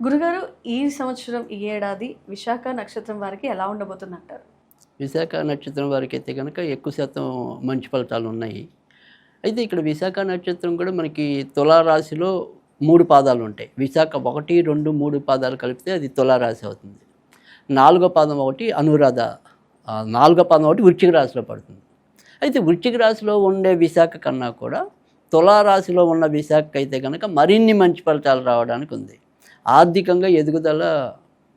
గురుగారు, ఈ సంవత్సరం ఈ ఏడాది విశాఖ నక్షత్రం వారికి ఎలా ఉండబోతుందంటారు? విశాఖ నక్షత్రం వారికైతే కనుక ఎక్కువ శాతం మంచి ఫలితాలు ఉన్నాయి. అయితే ఇక్కడ విశాఖ నక్షత్రం కూడా మనకి తులారాశిలో 3 పాదాలు ఉంటాయి. విశాఖ 1, 2, 3 పాదాలు కలిపితే అది తులారాశి అవుతుంది. 4వ పాదం ఒకటి అనురాధ, 4వ పాదం ఒకటి వృశ్చిక రాశిలో పడుతుంది. అయితే వృశ్చిక రాశిలో ఉండే విశాఖ కన్నా కూడా తులారాశిలో ఉన్న విశాఖ అయితే కనుక మరిన్ని మంచి ఫలితాలు రావడానికి ఉంది. ఆర్థికంగా ఎదుగుదల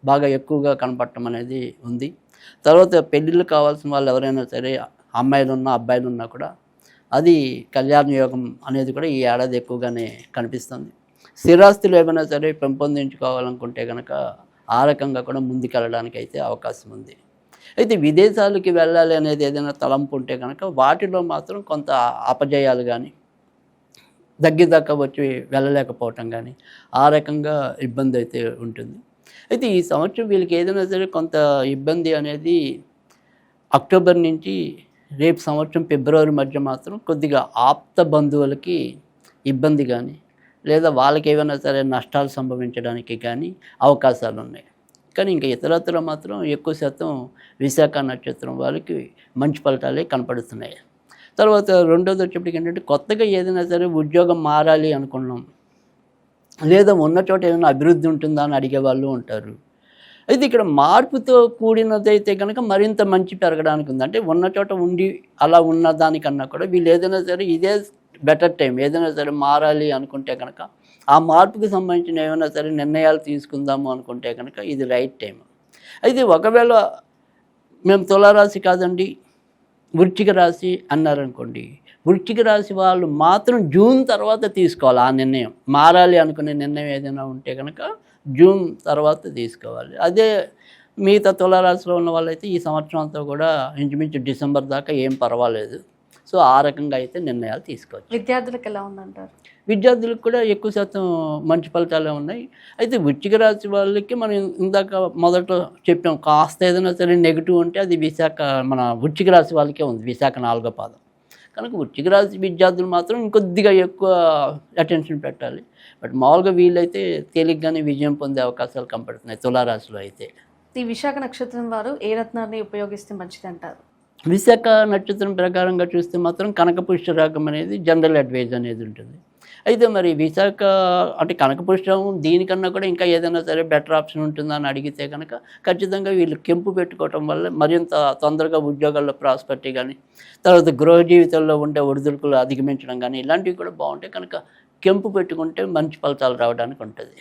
బాగా ఎక్కువగా కనపడటం అనేది ఉంది. తర్వాత పెళ్ళిళ్ళు కావాల్సిన వాళ్ళు ఎవరైనా సరే, అమ్మాయిలున్నా అబ్బాయిలున్నా కూడా అది కళ్యాణ యోగం అనేది కూడా ఈ ఏడాది ఎక్కువగానే కనిపిస్తుంది. స్థిరాస్తులు ఏమైనా సరే పెంపొందించుకోవాలనుకుంటే కనుక ఆ రకంగా కూడా ముందుకెళ్ళడానికి అయితే అవకాశం ఉంది. అయితే విదేశాలకి వెళ్ళాలి అనేది ఏదైనా తలంపు ఉంటే కనుక వాటిలో మాత్రం కొంత అపజయాలు కానీ, దగ్గరదాకా వచ్చి వెళ్ళలేకపోవటం కానీ ఆ రకంగా ఇబ్బంది అయితే ఉంటుంది. అయితే ఈ సంవత్సరం వీళ్ళకి ఏదైనా సరే కొంత ఇబ్బంది అనేది అక్టోబర్ నుంచి రేపు సంవత్సరం ఫిబ్రవరి మధ్య మాత్రం కొద్దిగా ఆప్త బంధువులకి ఇబ్బంది కానీ, లేదా వాళ్ళకి ఏమైనా సరే నష్టాలు సంభవించడానికి కానీ అవకాశాలు ఉన్నాయి. కానీ ఇంకా ఇతరత్ర మాత్రం ఎక్కువ శాతం విశాఖ నక్షత్రం వాళ్ళకి మంచి ఫలితాలే కనపడుతున్నాయి. తర్వాత రెండోది వచ్చేప్పటికి ఏంటంటే, కొత్తగా ఏదైనా సరే ఉద్యోగం మారాలి అనుకున్నాం, లేదా ఉన్న చోట ఏమైనా అభివృద్ధి ఉంటుందా అని అడిగే వాళ్ళు ఉంటారు. అయితే ఇక్కడ మార్పుతో కూడినదైతే కనుక మరింత మంచి పెరగడానికి ఉంది. అంటే ఉన్న చోట ఉండి అలా ఉన్న దానికన్నా కూడా వీళ్ళు ఏదైనా సరే ఇదే బెటర్ టైం, ఏదైనా సరే మారాలి అనుకుంటే కనుక ఆ మార్పుకి సంబంధించిన ఏమైనా సరే నిర్ణయాలు తీసుకుందాము అనుకుంటే కనుక ఇది రైట్ టైం. అయితే ఒకవేళ మేము తులారాశి కాదండి వృశ్చిక రాశి అన్నారనుకోండి, వృశ్చిక రాశి వాళ్ళు మాత్రం జూన్ తర్వాత తీసుకోవాలి ఆ నిర్ణయం. మారాలి అనుకునే నిర్ణయం ఏదైనా ఉంటే కనుక జూన్ తర్వాత తీసుకోవాలి. అదే మిగతా తులారాశిలో ఉన్న వాళ్ళైతే ఈ సంవత్సరం అంతా కూడా ఇంచుమించు డిసెంబర్ దాకా ఏం పర్వాలేదు. సో ఆ రకంగా అయితే నిర్ణయాలు తీసుకోవచ్చు. విద్యార్థులకు ఎలా ఉందంటారు? విద్యార్థులకు కూడా ఎక్కువ శాతం మంచి ఫలితాలే ఉన్నాయి. అయితే వృశ్చిక రాశి వాళ్ళకి మనం ఇందాక మొదట్లో చెప్పాం, కాస్త ఏదైనా సరే నెగిటివ్ ఉంటే అది విశాఖ మన వృశ్చిక రాశి వాళ్ళకే ఉంది, విశాఖ 4వ పాదం. కనుక వృశ్చిక రాశి విద్యార్థులు మాత్రం ఇంకొద్దిగా ఎక్కువ అటెన్షన్ పెట్టాలి. బట్ మామూలుగా వీళ్ళైతే తేలిగ్గానే విజయం పొందే అవకాశాలు కనపడుతున్నాయి తులారాశిలో అయితే. ఈ విశాఖ నక్షత్రం వారు ఏ రత్నాన్ని ఉపయోగిస్తే మంచిది అంటారు? విశాఖ నక్షత్రం ప్రకారంగా చూస్తే మాత్రం కనకపుష్య రాగం అనేది జనరల్ అడ్వైజ్ అనేది ఉంటుంది. అయితే మరి విశాఖ అంటే కనకపుష్యం దీనికన్నా కూడా ఇంకా ఏదైనా సరే బెటర్ ఆప్షన్ ఉంటుందా అని అడిగితే కనుక ఖచ్చితంగా వీళ్ళు కెంపు పెట్టుకోవటం వల్ల మరింత తొందరగా ఉద్యోగాల్లో ప్రాస్పర్టీ కానీ, తర్వాత గృహ జీవితంలో ఉండే ఒడిదుడుకులు అధిగమించడం కానీ ఇలాంటివి కూడా బాగుంటాయి. కనుక కెంపు పెట్టుకుంటే మంచి ఫలితాలు రావడానికి ఉంటుంది.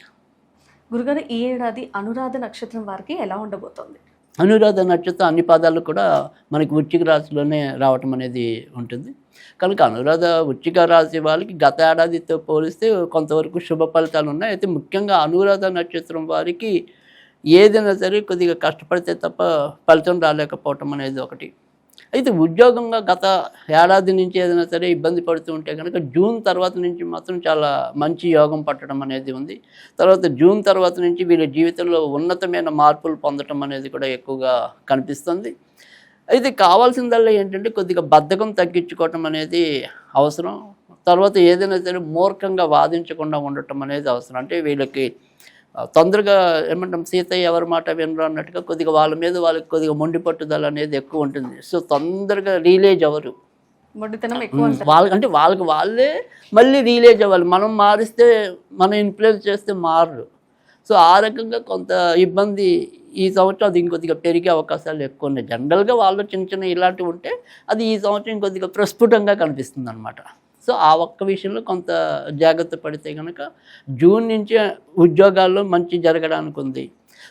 గురుగారు, ఈ ఏడాది అనురాధ నక్షత్రం వారికి ఎలా ఉండబోతోంది? అనురాధ నక్షత్రం అన్ని పాదాలు కూడా మనకి వృశ్చిక రాశిలోనే రావటం అనేది ఉంటుంది. కనుక అనురాధ వృశ్చిక రాశి వాళ్ళకి గత ఏడాదితో పోలిస్తే కొంతవరకు శుభ ఫలితాలు ఉన్నాయి. అయితే ముఖ్యంగా అనురాధ నక్షత్రం వారికి ఏదైనా సరే కొద్దిగా కష్టపడితే తప్ప ఫలితం రాలేకపోవటం అనేది ఒకటి. అయితే ఉద్యోగంగా గత ఏడాది నుంచి ఏదైనా సరే ఇబ్బంది పడుతూ ఉంటే కనుక జూన్ తర్వాత నుంచి మాత్రం చాలా మంచి యోగం పట్టడం అనేది ఉంది. తర్వాత జూన్ తర్వాత నుంచి వీళ్ళ జీవితంలో ఉన్నతమైన మార్పులు పొందడం అనేది కూడా ఎక్కువగా కనిపిస్తుంది. అయితే కావాల్సిందల్లా ఏంటంటే కొద్దిగా బద్ధకం తగ్గించుకోవటం అనేది అవసరం. తర్వాత ఏదైనా సరే మూర్ఖంగా వాదించకుండా ఉండటం అనేది అవసరం. అంటే వీళ్ళకి తొందరగా ఏమంటాం, సీతయ్య ఎవరి మాట వినరు అన్నట్టుగా కొద్దిగా వాళ్ళ మీద వాళ్ళకి కొద్దిగా మొండి పట్టుదల అనేది ఎక్కువ ఉంటుంది. సో తొందరగా రియలైజ్ అవ్వరు. వాళ్ళకి అంటే వాళ్ళకి వాళ్ళే మళ్ళీ రియలైజ్ అవ్వాలి. మనం మారిస్తే, మనం ఇన్ఫ్లుయెన్స్ చేస్తే మారరు. సో ఆ రకంగా కొంత ఇబ్బంది ఈ సంవత్సరం అది ఇంకొద్దిగా పెరిగే అవకాశాలు ఎక్కువ ఉన్నాయి. జనరల్గా వాళ్ళు చిన్న చిన్న ఇలాంటివి ఉంటే అది ఈ సంవత్సరం ఇంకొద్దిగా ప్రస్ఫుటంగా కనిపిస్తుంది అనమాట. సో ఆ ఒక్క విషయంలో కొంత జాగ్రత్త పడితే కనుక జూన్ నుంచి ఉద్యోగాల్లో మంచి జరగడానికి ఉంది.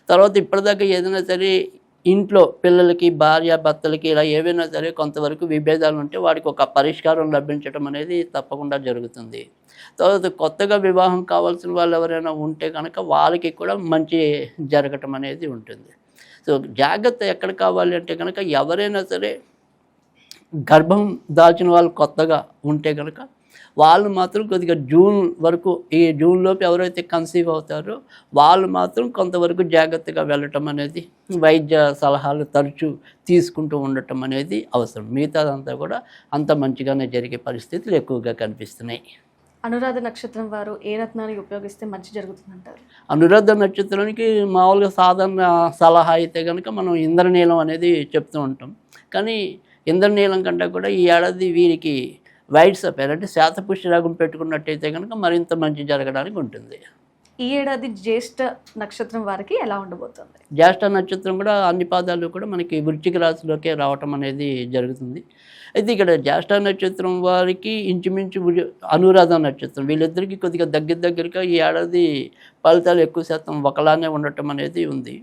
తర్వాత ఇప్పటిదాకా ఏదైనా సరే ఇంట్లో పిల్లలకి, భార్య భర్తలకి ఇలా ఏవైనా సరే కొంతవరకు విభేదాలు ఉంటే వాడికి ఒక పరిష్కారం లభించడం అనేది తప్పకుండా జరుగుతుంది. తర్వాత కొత్తగా వివాహం కావాల్సిన వాళ్ళు ఎవరైనా ఉంటే కనుక వాళ్ళకి కూడా మంచి జరగటం అనేది ఉంటుంది. సో జాగ్రత్త ఎక్కడ కావాలి అంటే కనుక ఎవరైనా సరే గర్భం దాల్చిన వాళ్ళు కొత్తగా ఉంటే కనుక వాళ్ళు మాత్రం కొద్దిగా జూన్ వరకు, ఈ జూన్లోపు ఎవరైతే కన్సీవ్ అవుతారో వాళ్ళు మాత్రం కొంతవరకు జాగ్రత్తగా వెళ్ళటం అనేది, వైద్య సలహాలు తరచూ తీసుకుంటూ ఉండటం అనేది అవసరం. మిగతాదంతా కూడా అంత మంచిగానే జరిగే పరిస్థితులు ఎక్కువగా కనిపిస్తున్నాయి. అనురాధ నక్షత్రం వారు ఏ రత్నాన్ని ఉపయోగిస్తే మంచి జరుగుతుందంటారు? అనురాధ నక్షత్రానికి మామూలుగా సాధారణ సలహా అయితే కనుక మనం ఇంద్రనీలం అనేది చెప్తూ ఉంటాం. కానీ ఇంద్రనీలం కంటే కూడా ఈ ఏడాది వీరికి వైట్ సఫైర్ అంటే శాతపుష్యరాగం పెట్టుకున్నట్టయితే కనుక మరింత మంచి జరగడానికి ఉంటుంది. ఈ ఏడాది జ్యేష్ఠ నక్షత్రం వారికి ఎలా ఉండబోతుంది? జ్యేష్ఠ నక్షత్రం కూడా అన్ని పాదాలు కూడా మనకి వృశ్చిక రాశిలోకే రావటం అనేది జరుగుతుంది. అయితే ఇక్కడ జ్యేష్ఠ నక్షత్రం వారికి ఇంచుమించు అనురాధ నక్షత్రం వీళ్ళిద్దరికీ కొద్దిగా దగ్గరగా ఈ ఏడాది ఫలితాలు ఎక్కువ శాతం ఒకలానే ఉండటం అనేది ఉంది.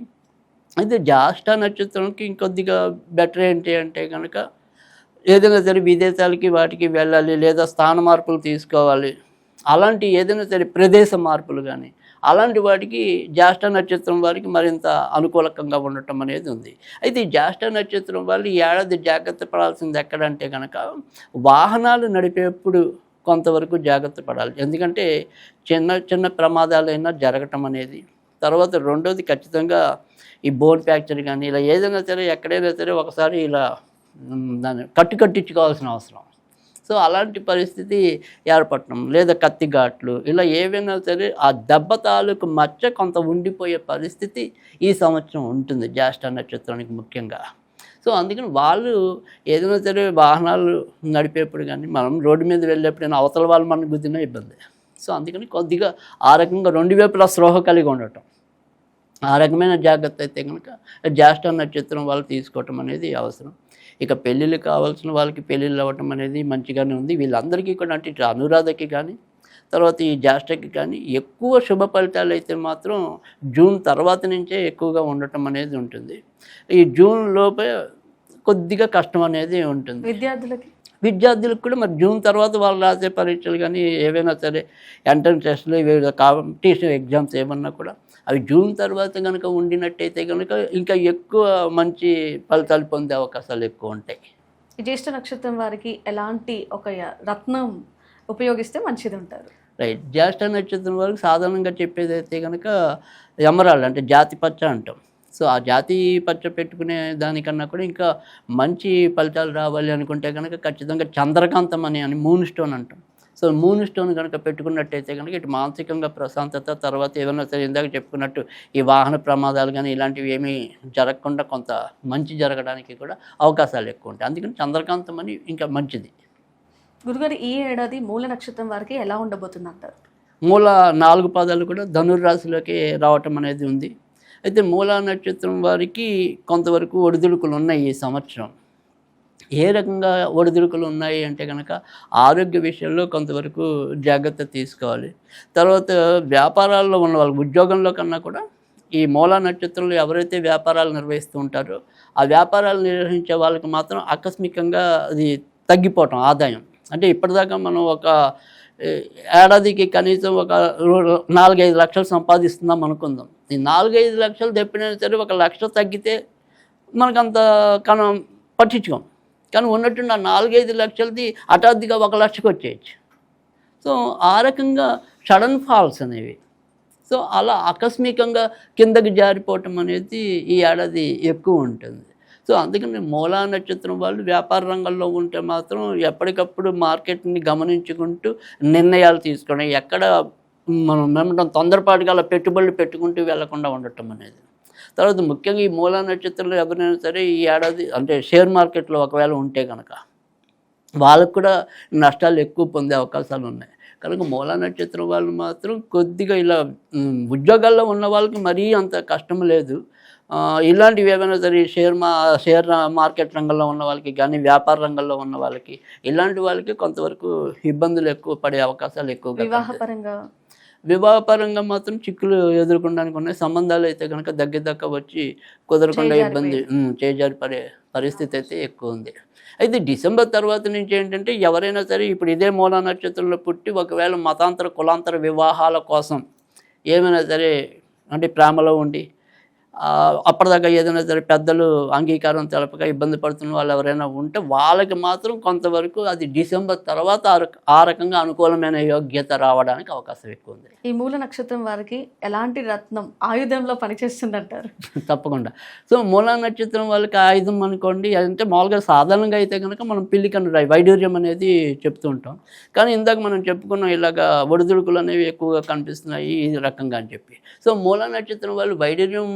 అయితే జ్యేష్ఠ నక్షత్రంకి ఇంకొద్దిగా బెటర్ ఏంటి అంటే కనుక ఏదైనా సరే విదేశాలకి వాటికి వెళ్ళాలి, లేదా స్థాన మార్పులు తీసుకోవాలి, అలాంటి ఏదైనా సరే ప్రదేశ మార్పులు కానీ అలాంటి వాటికి జ్యేష్ఠ నక్షత్రం వారికి మరింత అనుకూలకంగా ఉండటం అనేది ఉంది. అయితే ఈ జ్యేష్ఠ నక్షత్రం వాళ్ళు ఈ ఏడాది జాగ్రత్త పడాల్సింది ఎక్కడంటే కనుక వాహనాలు నడిపేప్పుడు కొంతవరకు జాగ్రత్త పడాలి. ఎందుకంటే చిన్న ప్రమాదాలైనా జరగటం అనేది. తర్వాత రెండోది ఖచ్చితంగా ఈ బోన్ ఫ్రాక్చర్ కానీ ఇలా ఏదైనా సరే ఎక్కడైనా సరే ఒకసారి ఇలా దాన్ని కట్టించుకోవాల్సిన అవసరం. సో అలాంటి పరిస్థితి ఏర్పడటం, లేదా కత్తిఘాట్లు ఇలా ఏవైనా సరే ఆ దెబ్బ తాలూకు మచ్చ కొంత ఉండిపోయే పరిస్థితి ఈ సంవత్సరం ఉంటుంది జ్యేష్ఠ నక్షత్రానికి ముఖ్యంగా. సో అందుకని వాళ్ళు ఏదైనా సరే వాహనాలు నడిపేప్పుడు కానీ మనం రోడ్డు మీద వెళ్ళేప్పుడైనా అవతల వాళ్ళు మనకు గుద్దినా ఇబ్బంది. సో అందుకని కొద్దిగా ఆ రకంగా రెండు వైపులా స్పృహ కలిగి ఉండటం, ఆ రకమైన జాగ్రత్త అయితే కనుక జ్యేష్ఠ నక్షత్రం వాళ్ళు తీసుకోవటం అనేది అవసరం. ఇక పెళ్ళిళ్ళు కావాల్సిన వాళ్ళకి పెళ్ళిళ్ళు అవ్వటం అనేది మంచిగానే ఉంది. వీళ్ళందరికీ కూడా అంటే ఇటు అనురాధకి కానీ తర్వాత ఈ జ్యేష్ఠకి కానీ ఎక్కువ శుభ ఫలితాలు అయితే మాత్రం జూన్ తర్వాత నుంచే ఎక్కువగా ఉండటం అనేది ఉంటుంది. ఈ జూన్ లోపే కొద్దిగా కష్టం అనేది ఉంటుంది విద్యార్థులకు కూడా. మరి జూన్ తర్వాత వాళ్ళు రాసే పరీక్షలు కానీ ఏవైనా సరే ఎంట్రన్స్ టెస్టులు వివిధ కాంపిటీషన్ ఎగ్జామ్స్ ఏమన్నా కూడా అవి జూన్ తర్వాత కనుక ఉండినట్టయితే కనుక ఇంకా ఎక్కువ మంచి ఫలితాలు పొందే అవకాశాలు ఎక్కువ ఉంటాయి. జ్యేష్ఠ నక్షత్రం వారికి ఎలాంటి ఒక రత్నం ఉపయోగిస్తే మంచిది ఉంటారు? రైట్. జ్యేష్ఠ నక్షత్రం వారికి సాధారణంగా చెప్పేది అయితే కనుక ఎమరాల్డ్ అంటే జాతి పచ్చ అంటాం. సో ఆ జాతి పచ్చ పెట్టుకునే దానికన్నా కూడా ఇంకా మంచి ఫలితాలు రావాలి అనుకుంటే కనుక ఖచ్చితంగా చంద్రకాంతం అని మూన్ స్టోన్ అంటాం. సో మూన్ స్టోన్ కనుక పెట్టుకున్నట్టయితే కనుక ఇటు మానసికంగా ప్రశాంతత, తర్వాత ఏదైనా సరే ఇందాక చెప్పుకున్నట్టు ఈ వాహన ప్రమాదాలు కానీ ఇలాంటివి ఏమీ జరగకుండా కొంత మంచి జరగడానికి కూడా అవకాశాలు ఎక్కువ ఉంటాయి. అందుకని చంద్రకాంతం అని ఇంకా మంచిది. గురుగారు, ఈ ఏడాది మూల నక్షత్రం వారికి ఎలా ఉండబోతుంది అంటారు? మూల 4 పాదాలు కూడా ధనుర్రాశిలోకి రావటం అనేది ఉంది. అయితే మూలా నక్షత్రం వారికి కొంతవరకు ఒడిదుడుకులు ఉన్నాయి ఈ సంవత్సరం. ఏ రకంగా ఒడిదుడుకులు ఉన్నాయి అంటే కనుక ఆరోగ్య విషయంలో కొంతవరకు జాగ్రత్త తీసుకోవాలి. తర్వాత వ్యాపారాల్లో ఉన్న వాళ్ళకి ఉద్యోగంలో కన్నా కూడా ఈ మూలా నక్షత్రంలో ఎవరైతే వ్యాపారాలు నిర్వహిస్తూ ఉంటారో ఆ వ్యాపారాలు నిర్వహించే వాళ్ళకి మాత్రం ఆకస్మికంగా అది తగ్గిపోవటం ఆదాయం. అంటే ఇప్పటిదాకా మనం ఒక ఏడాదికి కనీసం ఒక 4-5 లక్షలు సంపాదిస్తున్నాం అనుకుందాం. ఈ 4-5 లక్షలు తెప్పినా సరే 1 లక్ష తగ్గితే మనకంత పట్టించుకోం. కానీ ఉన్నట్టుండి ఆ 4-5 లక్షలది హఠాత్తుగా 1 లక్షకు వచ్చేయచ్చు. సో ఆ రకంగా సడన్ ఫాల్స్ అనేవి. సో అలా ఆకస్మికంగా కిందకి జారిపోవటం అనేది ఈ ఏడాది ఎక్కువ ఉంటుంది. సో అందుకని మూలా నక్షత్రం వాళ్ళు వ్యాపార రంగంలో ఉంటే మాత్రం ఎప్పటికప్పుడు మార్కెట్ని గమనించుకుంటూ నిర్ణయాలు తీసుకోవడం, ఎక్కడ మనం ఏమంటాం తొందరపాటుగా అలా పెట్టుబడులు పెట్టుకుంటూ వెళ్లకుండా ఉండటం అనేది. తర్వాత ముఖ్యంగా ఈ మూలా నక్షత్రంలో ఎవరైనా సరే ఈ ఏడాది అంటే షేర్ మార్కెట్లో ఒకవేళ ఉంటే కనుక వాళ్ళకు కూడా నష్టాలు ఎక్కువ పొందే అవకాశాలు ఉన్నాయి. కనుక మూలా నక్షత్రం వాళ్ళు మాత్రం కొద్దిగా ఇలా ఉద్యోగాల్లో ఉన్న వాళ్ళకి మరీ అంత కష్టం లేదు. ఇలాంటివి ఏమైనా సరే షేర్ మార్కెట్ రంగంలో ఉన్న వాళ్ళకి కానీ వ్యాపార రంగంలో ఉన్న వాళ్ళకి ఇలాంటి వాళ్ళకి కొంతవరకు ఇబ్బందులు ఎక్కువ పడే అవకాశాలు ఎక్కువగా. వివాహపరంగా మాత్రం చిక్కులు ఎదుర్కొనడానికి ఉన్నాయి. సంబంధాలు అయితే కనుక దగ్గర వచ్చి కుదరకుండా ఇబ్బంది చేజారిపడే పరిస్థితి అయితే ఎక్కువ ఉంది. అయితే డిసెంబర్ తర్వాత నుంచి ఏంటంటే ఎవరైనా సరే ఇప్పుడు ఇదే మూలా నక్షత్రంలో పుట్టి ఒకవేళ మతాంతర కులాంతర వివాహాల కోసం ఏమైనా సరే అంటే ప్రేమలో ఉండి అప్పటిదాకా ఏదైనా సరే పెద్దలు అంగీకారం తెలపక ఇబ్బంది పడుతున్న వాళ్ళు ఎవరైనా ఉంటే వాళ్ళకి మాత్రం కొంతవరకు అది డిసెంబర్ తర్వాత ఆ రకంగా అనుకూలమైన యోగ్యత రావడానికి అవకాశం ఎక్కువ ఉంది. ఈ మూల నక్షత్రం వారికి ఎలాంటి రత్నం ఆయుధంలో పనిచేస్తుందంటారు? తప్పకుండా. సో మూలా నక్షత్రం వాళ్ళకి ఆయుధం అనుకోండి, అంటే మామూలుగా సాధారణంగా అయితే కనుక మనం పిల్లికన్ను వైడూర్యం అనేది చెప్తూ ఉంటాం. కానీ ఇందాక మనం చెప్పుకున్నాం ఇలాగా ఒడిదుడుకులు అనేవి ఎక్కువగా కనిపిస్తున్నాయి ఈ రకంగా అని చెప్పి. సో మూలా నక్షత్రం వాళ్ళు వైడూర్యం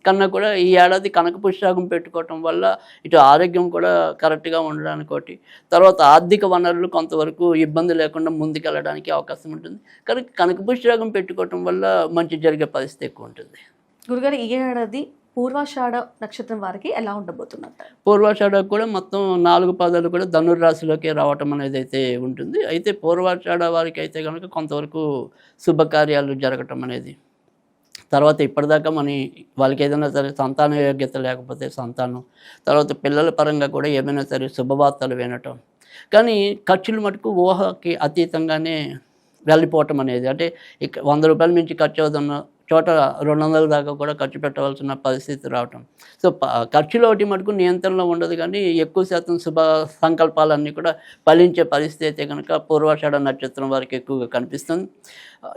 కన్నా కూడా ఈ ఏడాది కనక పుష్యరాగం పెట్టుకోవటం వల్ల ఇటు ఆరోగ్యం కూడా కరెక్ట్గా ఉండడానికి ఒకటి, తర్వాత ఆర్థిక వనరులు కొంతవరకు ఇబ్బంది లేకుండా ముందుకెళ్ళడానికి అవకాశం ఉంటుంది. కానీ కనక పుష్యరాగం పెట్టుకోవటం వల్ల మంచి జరిగే పరిస్థితి ఎక్కువ ఉంటుంది. గురుగారు, ఈ ఏడాది పూర్వాషాఢ నక్షత్రం వారికి ఎలా ఉండబోతున్నారు? పూర్వాషాఢ కూడా మొత్తం 4 పాదాలు కూడా ధనుర్రాశిలోకి రావటం అనేది అయితే ఉంటుంది. అయితే పూర్వాషాఢ వారికి అయితే కనుక కొంతవరకు శుభకార్యాలు జరగటం అనేది, తర్వాత ఇప్పటిదాకా వాళ్ళకి ఏదైనా సరే సంతాన యోగ్యత లేకపోతే సంతానం, తర్వాత పిల్లల పరంగా కూడా ఏమైనా సరే శుభవార్తలు వినటం, కానీ ఖర్చులు మటుకు ఊహకి అతీతంగానే వెళ్ళిపోవటం అనేది, అంటే 100 రూపాయల మించి ఖర్చు అవుతున్న చోట 200 దాకా కూడా ఖర్చు పెట్టవలసిన పరిస్థితి రావటం. సో ఖర్చులో ఒకటి మటుకు నియంత్రణలో ఉండదు, కానీ ఎక్కువ శాతం శుభ సంకల్పాలన్నీ కూడా ఫలించే పరిస్థితి అయితే కనుక పూర్వాషాఢ నక్షత్రం వారికి ఎక్కువగా కనిపిస్తుంది.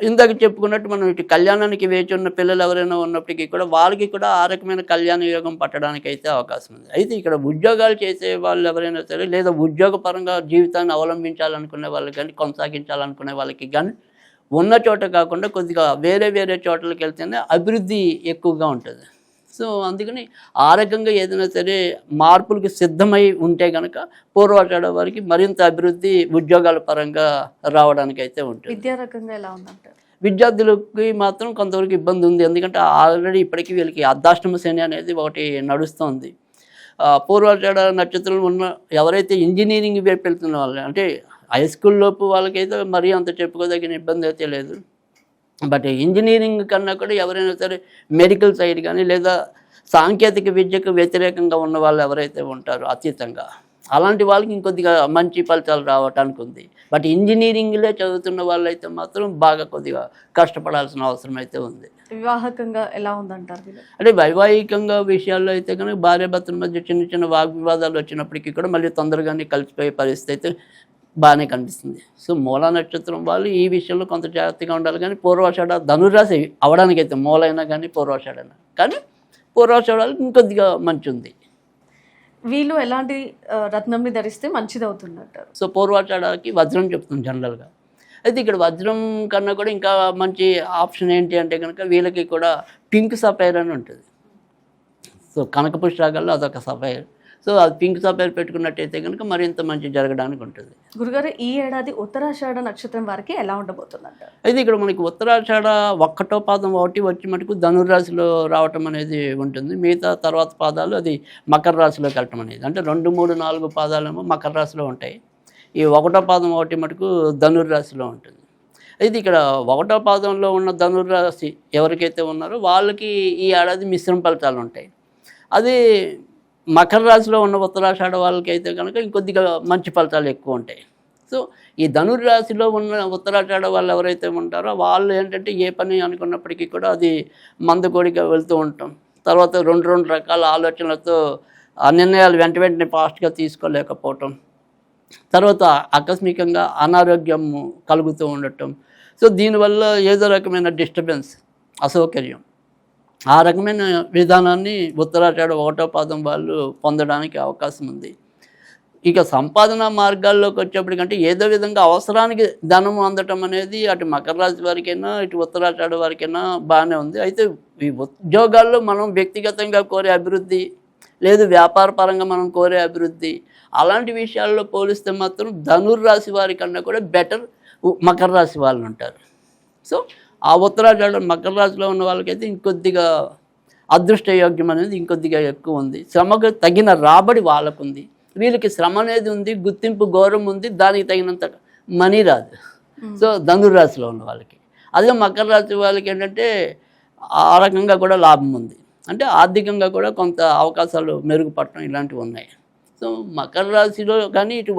ఇందాక చెప్పుకున్నట్టు మనం ఇటు కళ్యాణానికి వేచి ఉన్న పిల్లలు ఎవరైనా ఉన్నప్పటికీ కూడా వాళ్ళకి కూడా ఆ రకమైన కళ్యాణ యోగం పట్టడానికి అయితే అవకాశం ఉంది. అయితే ఇక్కడ ఉద్యోగాలు చేసే వాళ్ళు ఎవరైనా సరే, లేదా ఉద్యోగపరంగా జీవితాన్ని అవలంబించాలనుకునే వాళ్ళకి కానీ, కొనసాగించాలనుకునే వాళ్ళకి కానీ ఉన్న చోట కాకుండా కొద్దిగా వేరే వేరే చోట్లకి వెళ్తేనే అభివృద్ధి ఎక్కువగా ఉంటుంది. సో అందుకని ఆ రకంగా ఏదైనా సరే మార్పులకు సిద్ధమై ఉంటే కనుక పూర్వాషాఢ వారికి మరింత అభివృద్ధి ఉద్యోగాల పరంగా రావడానికి అయితే ఉంటుంది. విద్యా రకంగా ఎలా ఉందంటారు? విద్యార్థులకి మాత్రం కొంతవరకు ఇబ్బంది ఉంది, ఎందుకంటే ఆల్రెడీ ఇప్పటికీ వీళ్ళకి అర్ధాష్టమ శని అనేది ఒకటి నడుస్తుంది. పూర్వాషాఢ నక్షత్రం ఉన్న ఎవరైతే ఇంజనీరింగ్ వైపు వెళ్తున్న వాళ్ళు, అంటే హై స్కూల్ లోపు వాళ్ళకైతే మరీ అంత చెప్పుకోదగిన ఇబ్బంది అయితే లేదు. బట్ ఇంజనీరింగ్ కన్నా కూడా ఎవరైనా సరే మెడికల్ సైడ్ కానీ, లేదా సాంకేతిక విద్యకు వ్యతిరేకంగా ఉన్న వాళ్ళు ఎవరైతే ఉంటారో అతీతంగా, అలాంటి వాళ్ళకి ఇంకొద్దిగా మంచి ఫలితాలు రావటానికి ఉంది. బట్ ఇంజనీరింగ్లో చదువుతున్న వాళ్ళైతే మాత్రం బాగా కొద్దిగా కష్టపడాల్సిన అవసరం అయితే ఉంది. వివాహకంగా ఎలా ఉందంటారు? అంటే వైవాహికంగా విషయాల్లో అయితే కనుక భార్యాభర్తల మధ్య చిన్న చిన్న వాగ్వివాదాలు వచ్చినప్పటికీ కూడా మళ్ళీ తొందరగానే కలిసిపోయే పరిస్థితి అయితే బాగానే కనిపిస్తుంది. సో మూలా నక్షత్రం వాళ్ళు ఈ విషయంలో కొంత జాగ్రత్తగా ఉండాలి. కానీ పూర్వాషాఢ ధనురాశి అవడానికైతే మూలైనా కానీ పూర్వాషాఢైనా కానీ పూర్వాషాఢాలకు ఇంకొద్దిగా మంచి ఉంది. వీళ్ళు ఎలాంటి రత్నంని ధరిస్తే మంచిది అవుతుందంటారు? సో పూర్వాషాఢకి వజ్రం చెప్తుంది జనరల్గా. అయితే ఇక్కడ వజ్రం కన్నా కూడా ఇంకా మంచి ఆప్షన్ ఏంటి అంటే కనుక వీళ్ళకి కూడా పింక్ సఫైర్ అని ఉంటుంది. సో కనక పుష్యరాగాల్లో అదొక సఫైర్. సో అది పింక్ సఫైర్ పెట్టుకున్నట్టయితే కనుక మరింత మంచి జరగడానికి ఉంటుంది. గురుగారు, ఈ ఏడాది ఉత్తరాషాఢ నక్షత్రం వారికి ఎలా ఉండబోతుందంటారు? అయితే ఇక్కడ మనకి ఉత్తరాషాఢ 1వ పాదం ఒకటి వచ్చి మటుకు ధనుర్రాశిలో రావటం అనేది ఉంటుంది. మిగతా తర్వాత పాదాలు అది మకర రాశిలోకి వెళ్ళటం అనేది, అంటే 2, 3, 4 పాదాలేమో మకర రాశిలో ఉంటాయి. ఈ 1వ పాదం ఒకటి మటుకు ధనుర్రాశిలో ఉంటుంది. అయితే ఇక్కడ 1వ పాదంలో ఉన్న ధనుర్రాశి ఎవరికైతే ఉన్నారో వాళ్ళకి ఈ ఏడాది మిశ్రమ ఫలితాలు ఉంటాయి. అది మకర రాశిలో ఉన్న ఉత్తరాషాఢ వాళ్ళకైతే కనుక ఇంకొద్దిగా మంచి ఫలితాలు ఎక్కువ ఉంటాయి. సో ఈ ధనుర్రాశిలో ఉన్న ఉత్తరాషాఢ వాళ్ళు ఎవరైతే ఉంటారో వాళ్ళు ఏంటంటే ఏ పని అనుకున్నప్పటికీ కూడా అది మందకోడిగా వెళ్తూ ఉంటాం. తర్వాత 2 రకాల ఆలోచనలతో ఆ నిర్ణయాలు వెంటనే ఫాస్ట్గా తీసుకోలేకపోవటం, తర్వాత ఆకస్మికంగా అనారోగ్యం కలుగుతూ ఉండటం. సో దీనివల్ల ఏదో రకమైన డిస్టర్బెన్స్, అసౌకర్యం, ఆ రకమైన విధానాన్ని ఉత్తరాషాఢ 1వ పాదం వాళ్ళు పొందడానికి అవకాశం ఉంది. ఇక సంపాదన మార్గాల్లోకి వచ్చేప్పటికంటే ఏదో విధంగా అవసరానికి ధనం అందటం అనేది అటు మకర రాశి వారికైనా ఇటు ఉత్తరాషాఢ వారికైనా బాగానే ఉంది. అయితే ఈ ఉద్యోగాల్లో మనం వ్యక్తిగతంగా కోరే అభివృద్ధి, లేదు వ్యాపార పరంగా మనం కోరే అభివృద్ధి, అలాంటి విషయాల్లో పోలిస్తే మాత్రం ధనుర్రాశి వారి కన్నా కూడా బెటర్ మకర రాశి వాళ్ళు ఉంటారు. సో ఆ ఉత్తరాషాఢ మకర రాశిలో ఉన్న వాళ్ళకైతే ఇంకొద్దిగా అదృష్టయోగ్యం అనేది ఇంకొద్దిగా ఎక్కువ ఉంది. శ్రమకు తగిన రాబడి వాళ్ళకుంది. వీళ్ళకి శ్రమ అనేది ఉంది, గుర్తింపు గౌరవం ఉంది, దానికి తగినంత మనీ రాదు. సో ధనుర్రాశిలో ఉన్న వాళ్ళకి. అదే మకర రాశి వాళ్ళకి ఏంటంటే ఆ రకంగా కూడా లాభం ఉంది, అంటే ఆర్థికంగా కూడా కొంత అవకాశాలు మెరుగుపడటం ఇలాంటివి ఉన్నాయి. సో మకర రాశిలో కానీ ఇటు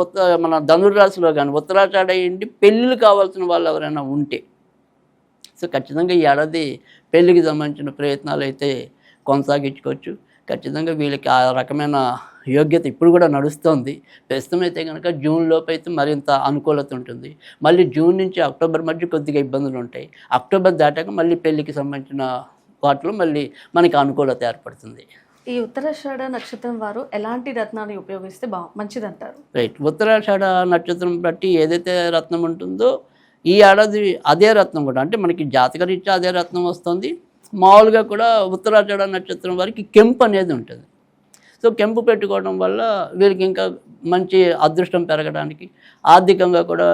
మన ధనుర్రాశిలో కానీ ఉత్తరాషాఢ ఏంటి పెళ్ళిళ్ళు కావాల్సిన వాళ్ళు ఎవరైనా ఉంటే, సో ఖచ్చితంగా ఈ ఏడాది పెళ్ళికి సంబంధించిన ప్రయత్నాలు అయితే కొనసాగించుకోవచ్చు. ఖచ్చితంగా వీళ్ళకి ఆ రకమైన యోగ్యత ఇప్పుడు కూడా నడుస్తోంది. ప్రస్తుతం అయితే కనుక జూన్ లోపు అయితే మరింత అనుకూలత ఉంటుంది. మళ్ళీ జూన్ నుంచి అక్టోబర్ మధ్య కొద్దిగా ఇబ్బందులు ఉంటాయి. అక్టోబర్ దాటాక మళ్ళీ పెళ్ళికి సంబంధించిన వాటిలో మళ్ళీ మనకి అనుకూలత ఏర్పడుతుంది. ఈ ఉత్తరాషాఢ నక్షత్రం వారు ఎలాంటి రత్నాన్ని ఉపయోగిస్తే మంచిదంటారు? రైట్. ఉత్తరాషాఢ నక్షత్రం బట్టి ఏదైతే రత్నం ఉంటుందో ఈ ఏడాది అదే రత్నం కూడా, అంటే మనకి జాతకరీత్యా అదే రత్నం వస్తుంది. మామూలుగా కూడా ఉత్తరాషాఢ నక్షత్రం వారికి కెంపు అనేది ఉంటుంది. సో కెంపు పెట్టుకోవడం వల్ల వీరికి ఇంకా మంచి అదృష్టం పెరగడానికి, ఆర్థికంగా కూడా